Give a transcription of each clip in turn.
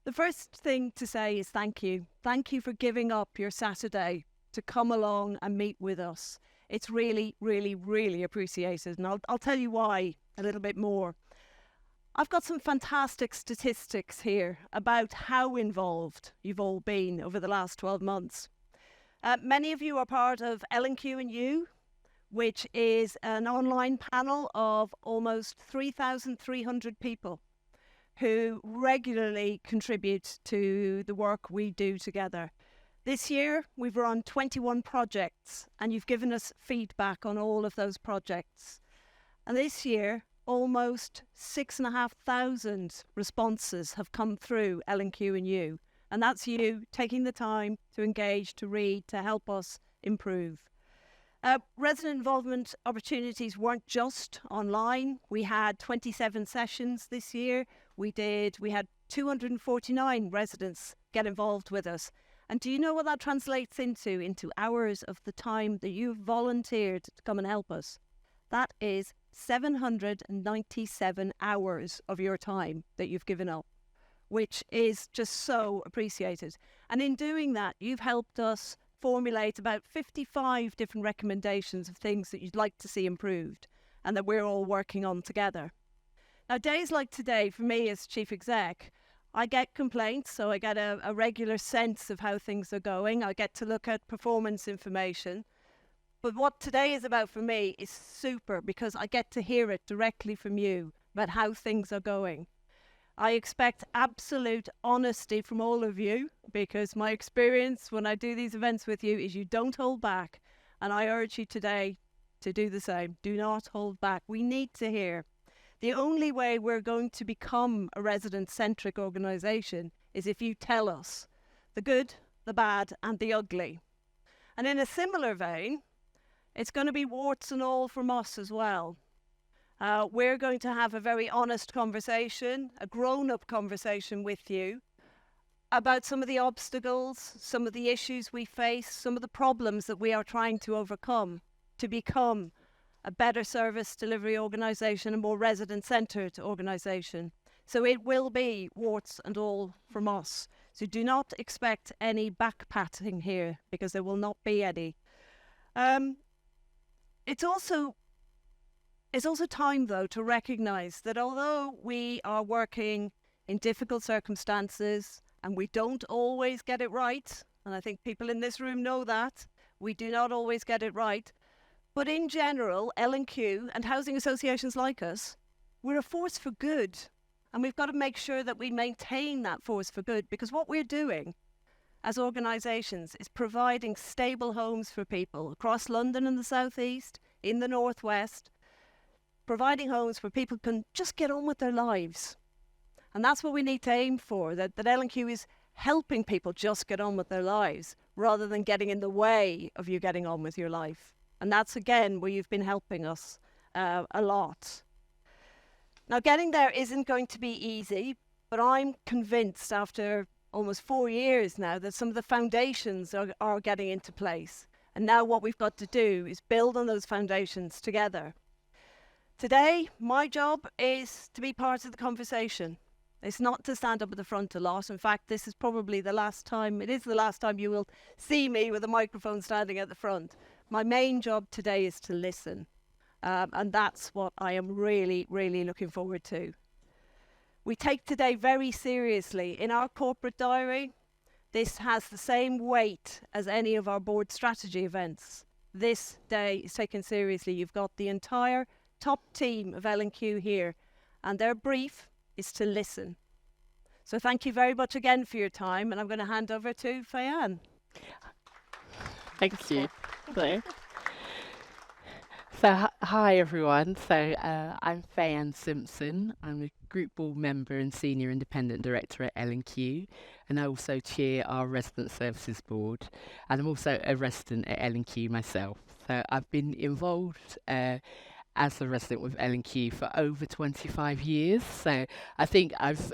The first thing to say is thank you. Thank you for giving up your Saturday to come along and meet with us. It's really, really, really appreciated. And I'll tell you why a little bit more. I've got some fantastic statistics here about how involved you've all been over the last 12 months. Many of you are part of L&Q and You, which is an online panel of almost 3,300 people who regularly contribute to the work we do together. This year, we've run 21 projects, and you've given us feedback on all of those projects. And this year, almost 6,500 responses have come through L&Q and You. And that's you taking the time to engage, to read, to help us improve. Resident involvement opportunities weren't just online. We had 27 sessions this year. We had 249 residents get involved with us. And do you know what that translates into? Into hours of the time that you've volunteered to come and help us. That is 797 hours of your time that you've given up, which is just so appreciated. And in doing that, you've helped us formulate about 55 different recommendations of things that you'd like to see improved and that we're all working on together. Now, days like today, for me as Chief Exec, I get complaints, so I get a regular sense of how things are going. I get to look at performance information. But what today is about for me is super because I get to hear it directly from you about how things are going. I expect absolute honesty from all of you because my experience when I do these events with you is you don't hold back. And I urge you today to do the same. Do not hold back. We need to hear. The only way we're going to become a resident-centric organisation is if you tell us the good, the bad and the ugly. And in a similar vein, it's going to be warts and all from us as well. We're going to have a very honest conversation, a grown-up conversation with you about some of the obstacles, some of the issues we face, some of the problems that we are trying to overcome to become a better service delivery organisation, a more resident-centred organisation. So it will be warts and all from us. So do not expect any back-patting here because there will not be any. It's also time, though, to recognise that although we are working in difficult circumstances and we don't always get it right, and I think people in this room know that, we do not always get it right, but in general, L&Q and housing associations like us, we're a force for good. And we've got to make sure that we maintain that force for good because what we're doing as organisations is providing stable homes for people across London and the South East, in the North West, providing homes where people can just get on with their lives. And that's what we need to aim for, that L&Q is helping people just get on with their lives rather than getting in the way of you getting on with your life. And that's, again, where you've been helping us a lot. Now, getting there isn't going to be easy, but I'm convinced after almost 4 years now that some of the foundations are getting into place. And now what we've got to do is build on those foundations together. Today, my job is to be part of the conversation. It's not to stand up at the front a lot. In fact, this is probably the last time you will see me with a microphone standing at the front. My main job today is to listen. And that's what I am really, really looking forward to. We take today very seriously. In our corporate diary, this has the same weight as any of our board strategy events. This day is taken seriously. You've got the entire top team of L&Q here, and their brief is to listen. So thank you very much again for your time, and I'm going to hand over to Fayann. Thank you. So hi everyone. So I'm Fayann Simpson. I'm a group board member and senior independent director at L&Q, and I also chair our resident services board. And I'm also a resident at L&Q myself. So I've been involved as a resident with L&Q for over 25 years. So I think I've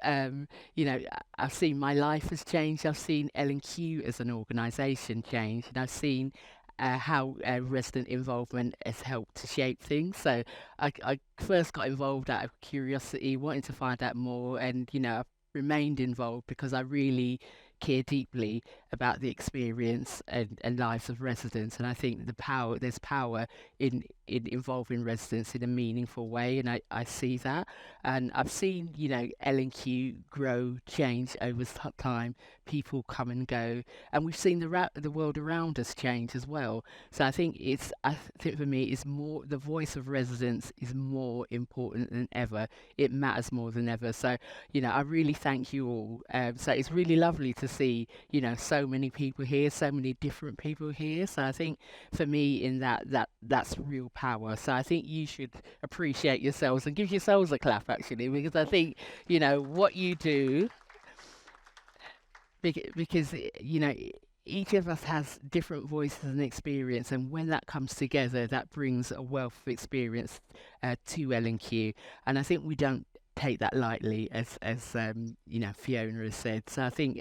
seen my life has changed. I've seen L&Q as an organisation change, and I've seen how resident involvement has helped to shape things. So I first got involved out of curiosity, wanting to find out more, and I've remained involved because I really care deeply about the experience and lives of residents. And I think there's power in involving residents in a meaningful way. And I see that. And I've seen, L&Q grow, change over time. People come and go. And we've seen the world around us change as well. So I think for me, it's more, the voice of residents is more important than ever. It matters more than ever. So I really thank you all. So it's really lovely to see, so many people here, so many different people here. So I think for me, in that's real power. So I think you should appreciate yourselves and give yourselves a clap, actually, because I think, what you do, because each of us has different voices and experience, and when that comes together, that brings a wealth of experience to L&Q. And I think we don't take that lightly, as Fiona has said. So I think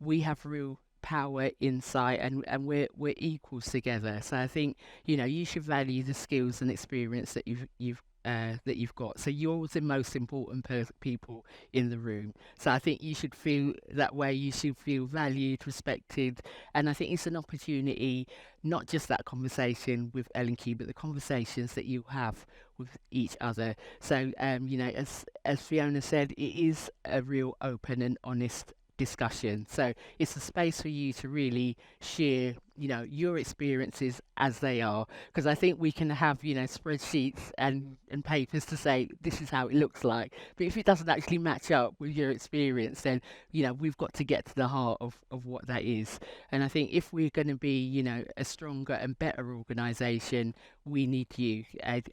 we have real power, insight, and we're equals together. So I think you should value the skills and experience that you've got. So you're the most important people in the room. So I think you should feel that way. You should feel valued, respected, and I think it's an opportunity, not just that conversation with L&Q, but the conversations that you have with each other. So as Fiona said, it is a real open and honest discussion. So it's a space for you to really share, your experiences as they are. Because I think we can have, spreadsheets and papers to say this is how it looks like. But if it doesn't actually match up with your experience, then, we've got to get to the heart of what that is. And I think if we're going to be, a stronger and better organisation, we need you.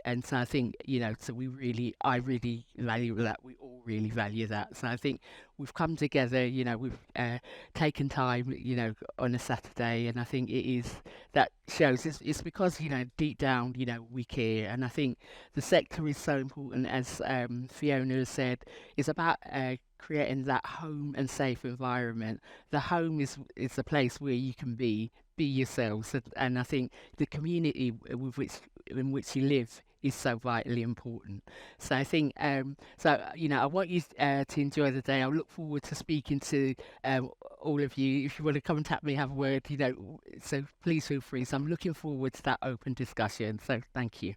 And so I think, so I really value that. We all really value that. So I think we've come together, we've taken time, on a Saturday, and I think that shows it's because, deep down, we care. And I think the sector is so important, as Fiona has said. It's about creating that home and safe environment. The home is a place where you can be yourselves, and I think the community in which you live is so vitally important. So I think, I want you to enjoy the day. I look forward to speaking to all of you. If you want to come and tap me, have a word, so please feel free. So I'm looking forward to that open discussion. So thank you.